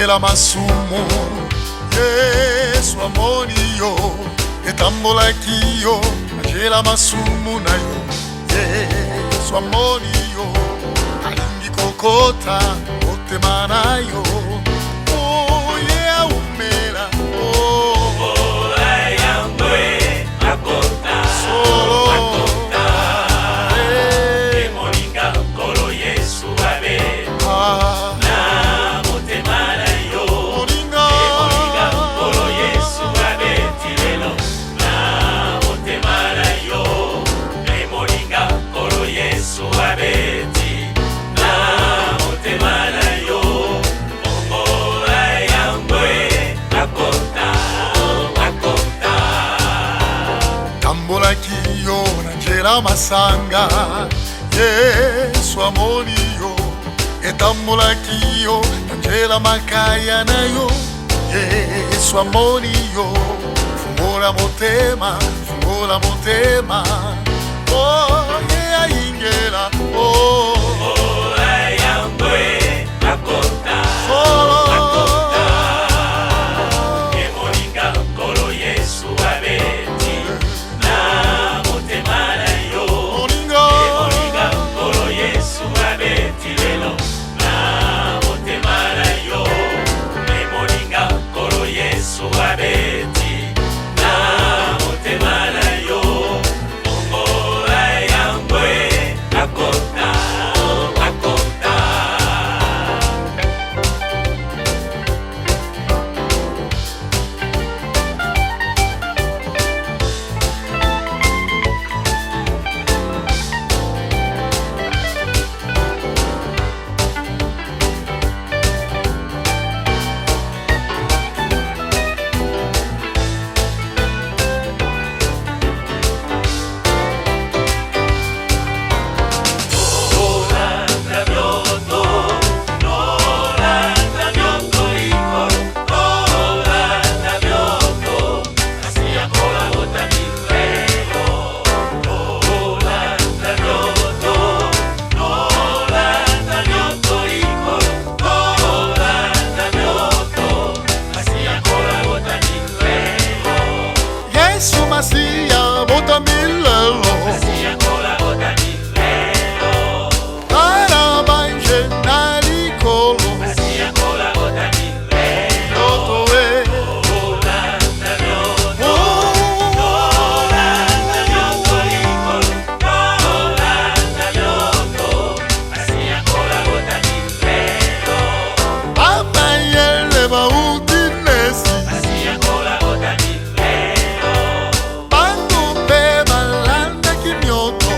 Angela Masumo, Yesu Amoniyo, Etambolakiyo, Angela Masumo nayo, Yesu Amoniyo, Alingi Kokota, Otemanayo, oh yeah, umela, oh, ayambwe, Makota, solo, Makota, Emoninga, Kolo Yesu abe, na Motemanayo, Emoninga, Kolo Yesu abe, Tirelo, na Motemanayo, Emoninga, Kolo Yesu abe, na Motemanayo, oh, ayambwe, Makota, Makota. Tambolakiyo, Angela Masanga, Yesu Amoniyo, Etambolakiyo, Angela Makaya nayo, Yesu Amoniyo, Fungula motema, Fungula motema, oh yeah, Angela, oh, Oh, ayambwe, Makota, solo, Makota. Emoninga, Kolo Yesu abeti, na Motemanayo. Emoninga, Kolo Yesu abeti lelo, na Motemanayo. Emoninga, Kolo Yesu abeti, na Motemanayo. Oh, ayambwe, Makota, Makota. Yesu Masia, bota milelo, Tara banje nalikolo, Yoto e, Baba yele ba utinesi, Bangu pe balanda kinyoto,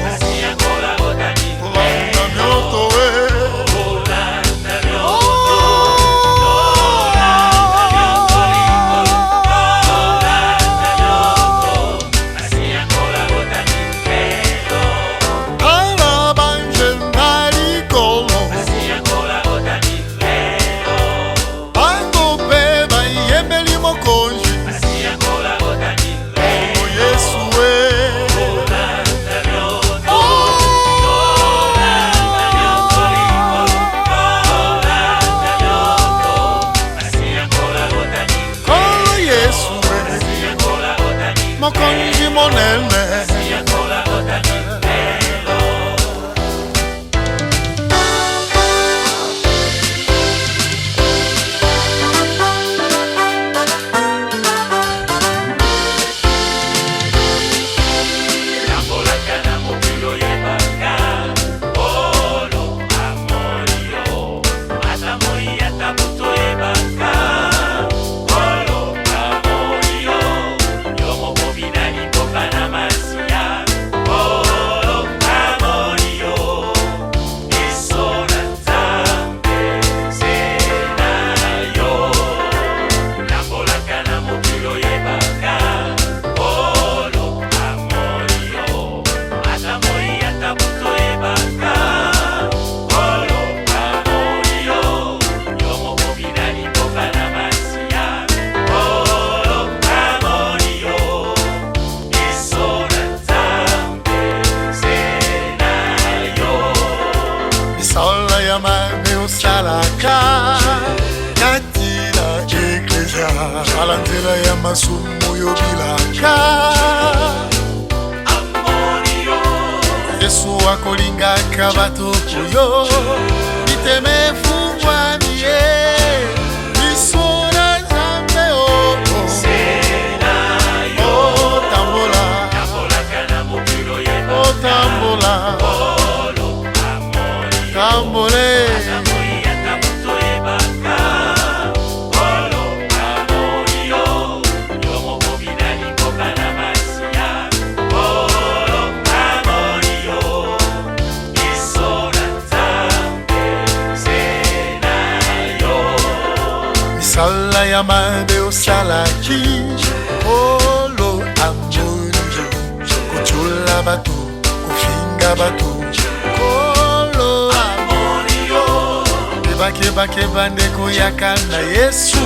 Landa myoto e, Tara banje nalikolo, Bangu pe ba yemeli mokonji, Oh Yesu e, Kolo Yesu e, mokonji monene, Sola ya mame ushalaka, Kati kala nzela ya masumu yo bilaka. Yesu akolingaka bato oyo biteme efungwami ye biso na Nzambe otambola otambola tambole misala ya mabe osalaki olo amoni kochula bato kofinga bato kolo amoni kebakeba ndeko yaka na Yesu